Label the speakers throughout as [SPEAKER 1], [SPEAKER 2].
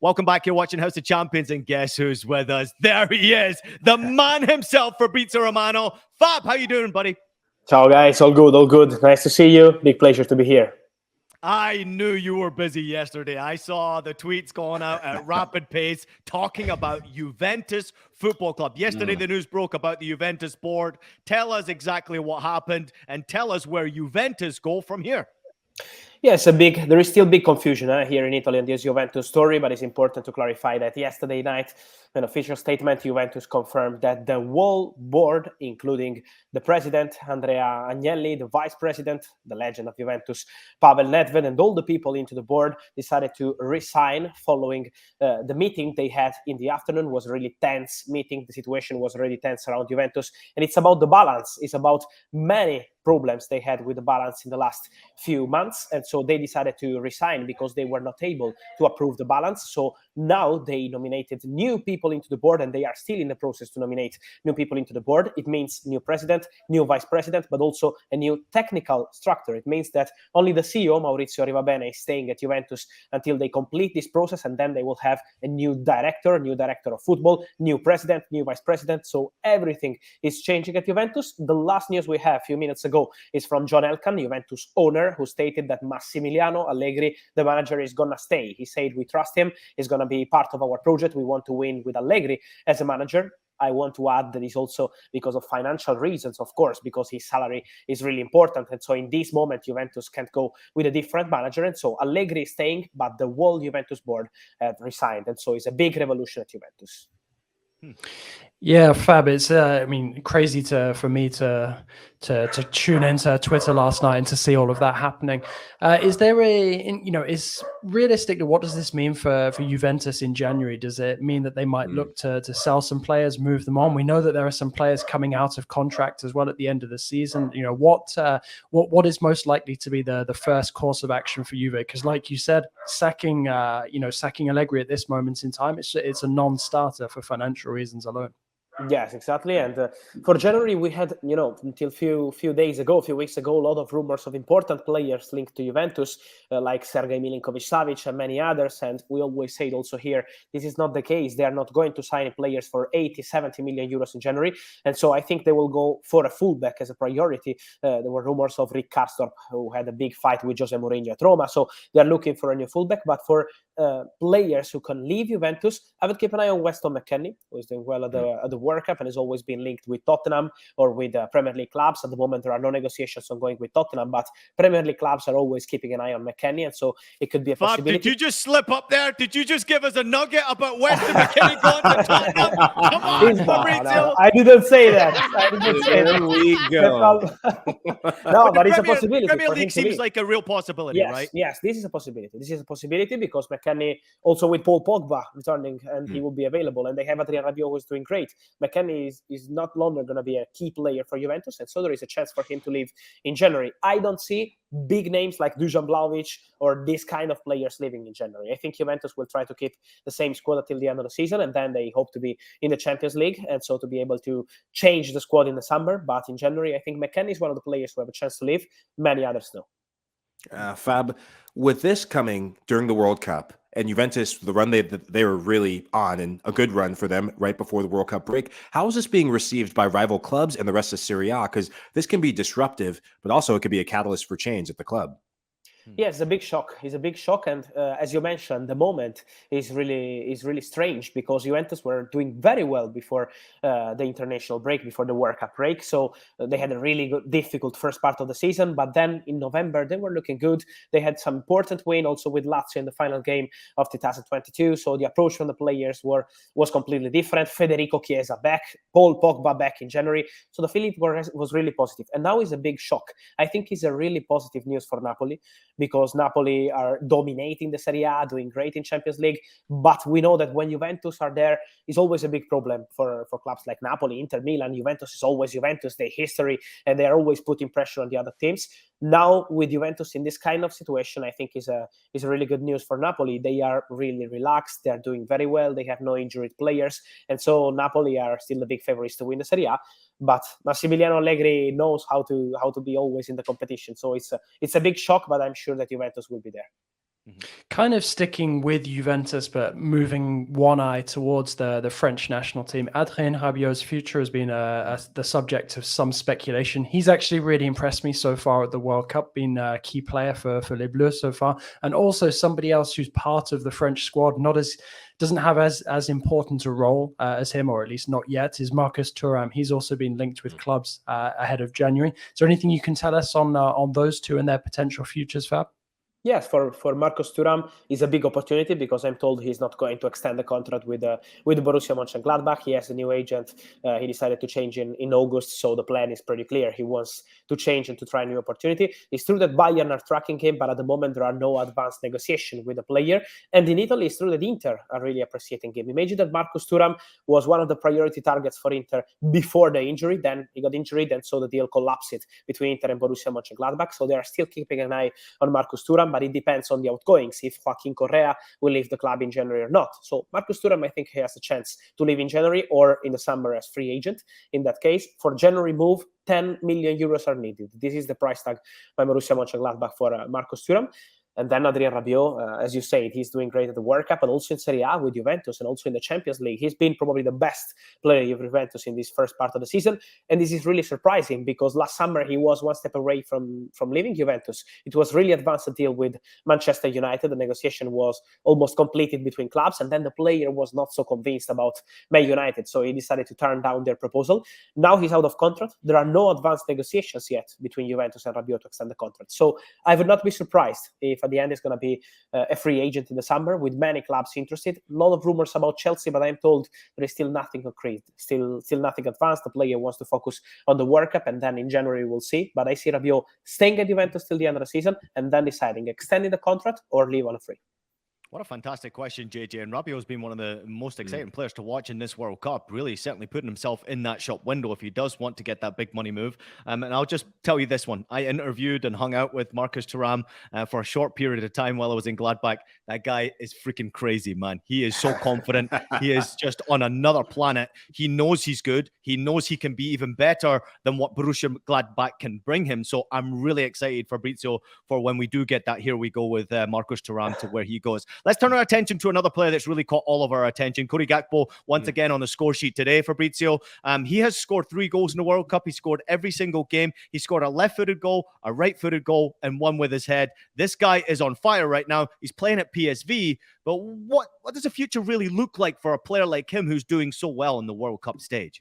[SPEAKER 1] Welcome back. You're watching House of Champions, and guess who's with us? There he is, the man himself, Fabrizio Romano. Fab, how you doing, buddy?
[SPEAKER 2] Ciao, guys. All good, all good. Nice to see you. Big pleasure to be here.
[SPEAKER 1] I knew you were busy yesterday. I saw the tweets going out at rapid pace talking about Juventus Football Club. Yesterday, the news broke about the Juventus board. Tell us exactly what happened and tell us where Juventus go from here.
[SPEAKER 2] Yes, there is still big confusion here in Italy on this Juventus story, but it's important to clarify that yesterday night, an official statement, Juventus confirmed that the whole board, including the president, Andrea Agnelli, the vice president, the legend of Juventus, Pavel Nedved, and all the people into the board decided to resign following the meeting they had in the afternoon. It was a really tense meeting. The situation was really tense around Juventus, and it's about the balance. It's about many problems they had with the balance in the last few months, and so they decided to resign because they were not able to approve the balance. So now they nominated new people into the board, and they are still in the process to nominate new people into the board. It means new president, new vice president, but also a new technical structure. It means that only the CEO, Maurizio Rivabene, is staying at Juventus until they complete this process, and then they will have a new director of football, new president, new vice president. So everything is changing at Juventus. The last news we have a few minutes ago is from John Elkann, Juventus owner, who stated that Massimiliano Allegri, the manager, is going to stay. He said, we trust him. He's going to be part of our project. We want to win with Allegri as a manager. I want to add that it's also because of financial reasons, of course, because his salary is really important. And so in this moment, Juventus can't go with a different manager. And so Allegri is staying, but the whole Juventus board had resigned. And so it's a big revolution at Juventus.
[SPEAKER 3] Yeah, Fab, it's crazy for me to tune into Twitter last night and to see all of that happening. Is there is realistically, what does this mean for Juventus in January? Does it mean that they might look to sell some players, move them on? We know that there are some players coming out of contract as well at the end of the season. You know, what is most likely to be the first course of action for Juve? Because like you said, sacking Allegri at this moment in time, it's a non-starter for financial reasons alone.
[SPEAKER 2] Yes, exactly. And for January, we had, until few weeks ago, a lot of rumors of important players linked to Juventus, like Sergei Milinkovic-Savic and many others. And we always say it also here, this is not the case. They are not going to sign players for 80, 70 million euros in January. And so I think they will go for a fullback as a priority. There were rumors of Rick Castor, who had a big fight with Jose Mourinho at Roma. So they are looking for a new fullback. But for players who can leave Juventus, I would keep an eye on Weston McKennie, who is doing well at the World Cup and has always been linked with Tottenham or with Premier League clubs. At the moment, there are no negotiations ongoing with Tottenham, but Premier League clubs are always keeping an eye on McKennie, and so it could be a possibility.
[SPEAKER 1] Did you just slip up there? Did you just give us a nugget about Weston McKennie going to Tottenham? Come on, Fabrizio.
[SPEAKER 2] No, I didn't say that.
[SPEAKER 4] There we go.
[SPEAKER 2] No, but it's a possibility.
[SPEAKER 1] Premier League seems like a real possibility, right?
[SPEAKER 2] Yes, this is a possibility. This is a possibility because McKennie, also with Paul Pogba returning, and he will be available, and they have Adrian Rabiot, who is doing great. McKennie is not longer going to be a key player for Juventus, and so there is a chance for him to leave in January. I don't see big names like Dusan Vlahovic or this kind of players leaving in January. I think Juventus will try to keep the same squad until the end of the season, and then they hope to be in the Champions League, and so to be able to change the squad in the summer. But in January, I think McKennie is one of the players who have a chance to leave. Many others no.
[SPEAKER 4] Fab, with this coming during the World Cup and Juventus, the run they were really on, and a good run for them right before the World Cup break, how is this being received by rival clubs and the rest of Serie A? Because this can be disruptive, but also it could be a catalyst for change at the club.
[SPEAKER 2] Yeah, it's a big shock. It's a big shock, and as you mentioned, the moment is really strange because Juventus were doing very well before the international break, before the World Cup break. So they had a really difficult first part of the season, but then in November they were looking good. They had some important win also with Lazio in the final game of 2022. So the approach from the players was completely different. Federico Chiesa back, Paul Pogba back in January. So the feeling was really positive, and now is a big shock. I think it's a really positive news for Napoli, because Napoli are dominating the Serie A, doing great in Champions League. But we know that when Juventus are there, it's always a big problem for clubs like Napoli, Inter Milan. Juventus is always Juventus, their history, and they're always putting pressure on the other teams. Now, with Juventus in this kind of situation, I think is a really good news for Napoli. They are really relaxed. They're doing very well. They have no injured players. And so Napoli are still the big favorites to win the Serie A. But Massimiliano Allegri knows how to be always in the competition. So it's a big shock, but I'm sure that Juventus will be there.
[SPEAKER 3] Kind of sticking with Juventus, but moving one eye towards the French national team. Adrien Rabiot's future has been the subject of some speculation. He's actually really impressed me so far at the World Cup, been a key player for Les Bleus so far. And also somebody else who's part of the French squad, doesn't have as important a role as him, or at least not yet, is Marcus Thuram. He's also been linked with clubs ahead of January. Is there anything you can tell us on those two and their potential futures, Fab?
[SPEAKER 2] Yes, for Marcus Thuram is a big opportunity because I'm told he's not going to extend the contract with Borussia Mönchengladbach. He has a new agent. He decided to change in August, so the plan is pretty clear. He wants to change and to try a new opportunity. It's true that Bayern are tracking him, but at the moment there are no advanced negotiation with the player. And in Italy, it's true that Inter are really appreciating him. Imagine that Marcus Thuram was one of the priority targets for Inter before the injury. Then he got injured, and so the deal collapsed between Inter and Borussia Mönchengladbach. So they are still keeping an eye on Marcus Thuram, but it depends on the outgoings, if Joaquin Correa will leave the club in January or not. So Marcus Thuram, I think he has a chance to leave in January or in the summer as free agent. In that case, for January move, 10 million euros are needed. This is the price tag by Borussia Mönchengladbach for Marcus Thuram. And then Adrien Rabiot, as you said, he's doing great at the World Cup, but also in Serie A with Juventus and also in the Champions League. He's been probably the best player of Juventus in this first part of the season. And this is really surprising because last summer he was one step away from leaving Juventus. It was really advanced a deal with Manchester United. The negotiation was almost completed between clubs. And then the player was not so convinced about Man United. So he decided to turn down their proposal. Now he's out of contract. There are no advanced negotiations yet between Juventus and Rabiot to extend the contract. So I would not be surprised if at the end is going to be a free agent in the summer with many clubs interested. A lot of rumors about Chelsea, but I'm told there is still nothing concrete, still nothing advanced. The player wants to focus on the World Cup, and then in January we'll see. But I see Rabiot staying at Juventus till the end of the season and then deciding extending the contract or leave on a free.
[SPEAKER 1] What a fantastic question, JJ. And Rabiot's been one of the most exciting players to watch in this World Cup, really certainly putting himself in that shop window if he does want to get that big money move. And I'll just tell you this one. I interviewed and hung out with Marcus Thuram for a short period of time while I was in Gladbach. That guy is freaking crazy, man. He is so confident. He is just on another planet. He knows he's good. He knows he can be even better than what Borussia Gladbach can bring him. So I'm really excited, Fabrizio, for when we do get that. Here we go with Marcus Thuram to where he goes. Let's turn our attention to another player that's really caught all of our attention. Cody Gakpo, once again on the score sheet today, Fabrizio. He has scored 3 goals in the World Cup. He scored every single game. He scored a left-footed goal, a right-footed goal, and one with his head. This guy is on fire right now. He's playing at PSV. But what does the future really look like for a player like him who's doing so well in the World Cup stage?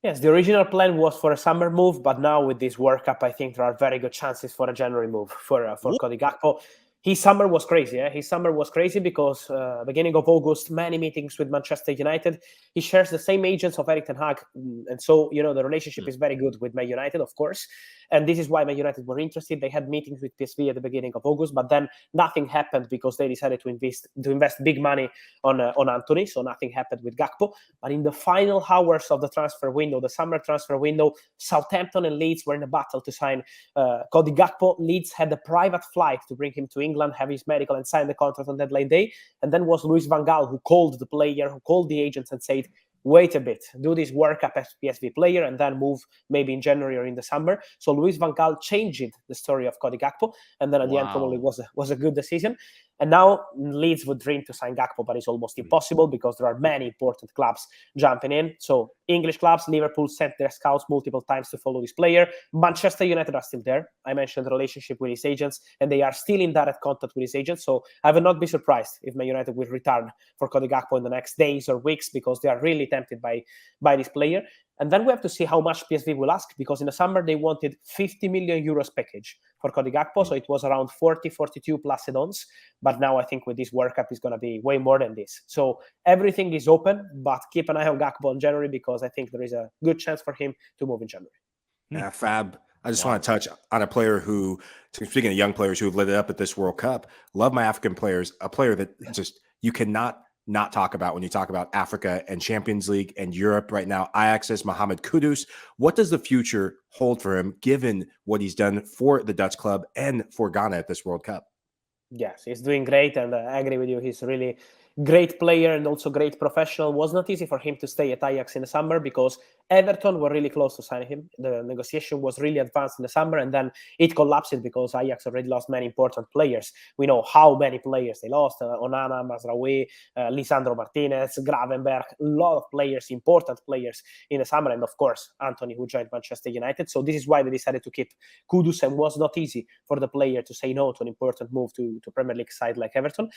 [SPEAKER 2] Yes, the original plan was for a summer move, but now with this World Cup, I think there are very good chances for a January move for Cody Gakpo. His summer was crazy. His summer was crazy because beginning of August, many meetings with Manchester United. He shares the same agents of Erik ten Hag. And so, the relationship is very good with Man United, of course. And this is why Man United were interested. They had meetings with PSV at the beginning of August, but then nothing happened because they decided to invest big money on Antony. So nothing happened with Gakpo. But in the final hours of the transfer window, the summer transfer window, Southampton and Leeds were in a battle to sign Cody Gakpo. Leeds had a private flight to bring him to England, have his medical, and sign the contract on deadline day. And then was Louis van Gaal who called the player, who called the agents and said, wait a bit, do this World Cup as PSV player and then move maybe in January or in the summer. So Louis van Gaal changed the story of Cody Gakpo, and then at the end probably was a good decision. And now Leeds would dream to sign Gakpo, but it's almost impossible because there are many important clubs jumping in. So English clubs, Liverpool sent their scouts multiple times to follow this player. Manchester United are still there. I mentioned the relationship with his agents, and they are still in direct contact with his agents. So I would not be surprised if Man United will return for Cody Gakpo in the next days or weeks because they are really tempted by this player. And then we have to see how much PSV will ask, because in the summer they wanted 50 million euros package for Cody Gakpo. So it was around 42 plus add-ons. But now I think with this World Cup, it's going to be way more than this. So everything is open, but keep an eye on Gakpo in January because I think there is a good chance for him to move in January.
[SPEAKER 4] Yeah, Fab, I just want to touch on a player who, speaking of young players who have lit it up at this World Cup, love my African players, a player that just you cannot not talk about when you talk about Africa and Champions League and Europe right now. Ajax's Mohammed Kudus. What does the future hold for him, given what he's done for the Dutch club and for Ghana at this World Cup?
[SPEAKER 2] Yes, he's doing great, and I agree with you. He's great player and also great professional. Was not easy for him to stay at Ajax in the summer because Everton were really close to signing him. The negotiation was really advanced in the summer, and then it collapsed because Ajax already lost many important players. We know how many players they lost: Onana, Mazraoui, Lisandro Martinez, Gravenberg, a lot of players, important players in the summer, and of course Anthony, who joined Manchester United. So this is why they decided to keep Kudus, and was not easy for the player to say no to an important move to Premier League side like Everton.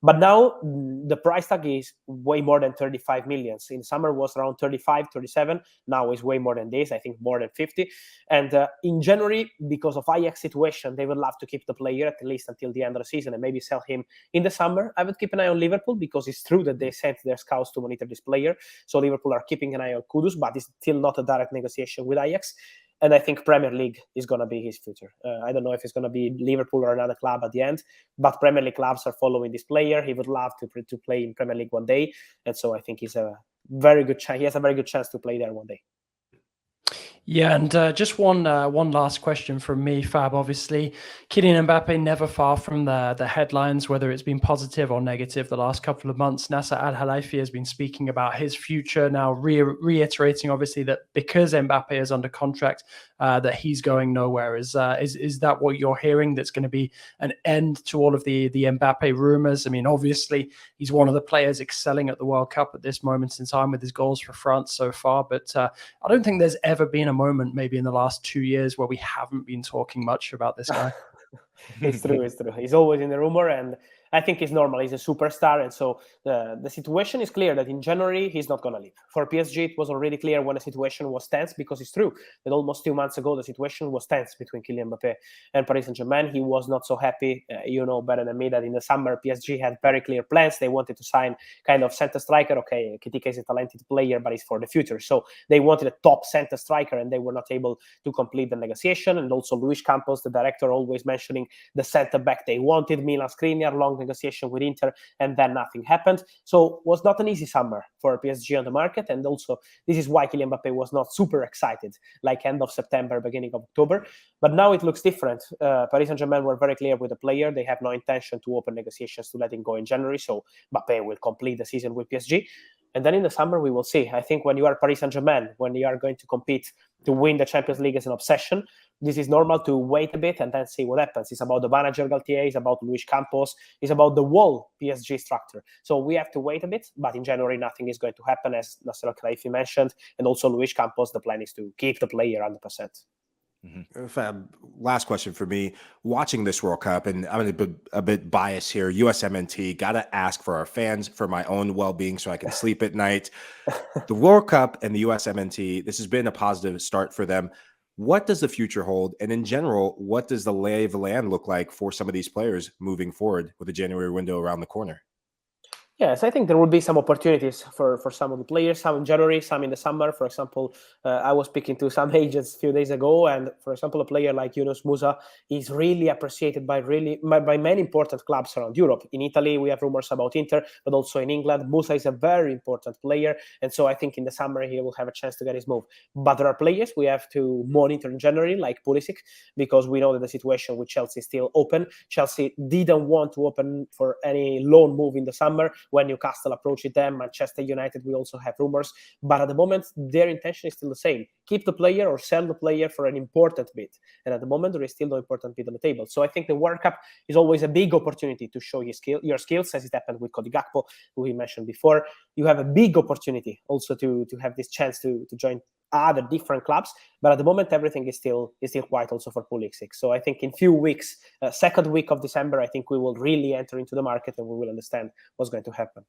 [SPEAKER 2] But now the price tag is way more than 35 million. In summer was around 35, 37. Now is way more than this, I think more than 50. And in January, because of Ajax situation, they would love to keep the player at least until the end of the season and maybe sell him in the summer. I would keep an eye on Liverpool because it's true that they sent their scouts to monitor this player. So Liverpool are keeping an eye on Kudus, but it's still not a direct negotiation with Ajax. And I think Premier League is going to be his future. I don't know if it's going to be Liverpool or another club at the end, but Premier League clubs are following this player. He would love to play in Premier League one day. And so I think he's a very good chance. He has a very good chance to play there one day.
[SPEAKER 3] Yeah, and just one last question from me, Fab. Obviously, Kylian Mbappé never far from the headlines, whether it's been positive or negative the last couple of months. Nasser Al-Khelaifi has been speaking about his future, now reiterating, obviously, that because Mbappé is under contract, that he's going nowhere. Is that what you're hearing? That's going to be an end to all of the Mbappé rumors? I mean, obviously, he's one of the players excelling at the World Cup at this moment in time with his goals for France so far. But I don't think there's ever been a moment maybe in the last 2 years where we haven't been talking much about this guy.
[SPEAKER 2] It's true. He's always in the rumor, and I think it's normal. He's a superstar, and so the situation is clear that in January he's not going to leave. For PSG, it was already clear when the situation was tense, because it's true that almost 2 months ago the situation was tense between Kylian Mbappé and Paris Saint-Germain. He was not so happy. You know better than me that in the summer PSG had very clear plans. They wanted to sign kind of center striker. Okay, Kitika is a talented player, but it's for the future. So they wanted a top center striker, and they were not able to complete the negotiation. And also Luis Campos, the director, always mentioning the center back they wanted, Milan Skriniar, long negotiation with Inter, and then nothing happened. So it was not an easy summer for PSG on the market, and also this is why Kylian Mbappé was not super excited, like end of September, beginning of October. But now it looks different. Paris Saint-Germain were very clear with the player. They have no intention to open negotiations to let him go in January, so Mbappé will complete the season with PSG. And then in the summer, we will see. I think when you are Paris Saint-Germain, when you are going to compete to win the Champions League as an obsession, this is normal to wait a bit and then see what happens. It's about the manager, Galtier. It's about Luis Campos. It's about the whole PSG structure. So we have to wait a bit. But in January, nothing is going to happen, as Nasser Al-Khelaifi mentioned. And also Luis Campos, the plan is to keep the player 100%.
[SPEAKER 4] Mm-hmm. Fab, last question for me. Watching this World Cup, and I'm a bit biased here, USMNT, got to ask for our fans, for my own well-being so I can sleep at night. The World Cup and the USMNT, this has been a positive start for them. What does the future hold? And in general, what does the lay of the land look like for some of these players moving forward with the January window around the corner?
[SPEAKER 2] Yes, I think there will be some opportunities for some of the players, some in January, some in the summer. For example, I was speaking to some agents a few days ago, and for example, a player like Yunus Musa is really appreciated by many important clubs around Europe. In Italy, we have rumors about Inter, but also in England, Musa is a very important player, and so I think in the summer he will have a chance to get his move. But there are players we have to monitor in January, like Pulisic, because we know that the situation with Chelsea is still open. Chelsea didn't want to open for any loan move in the summer. When Newcastle approached them, Manchester United, we also have rumors. But at the moment, their intention is still the same. Keep the player or sell the player for an important bid. And at the moment, there is still no important bid on the table. So I think the World Cup is always a big opportunity to show your skills, as it happened with Cody Gakpo, who we mentioned before. You have a big opportunity also to have this chance to join other different clubs, but at the moment everything is still quiet also for Pulisic. So I think in few weeks, second week of December, I think we will really enter into the market and we will understand what's going to happen.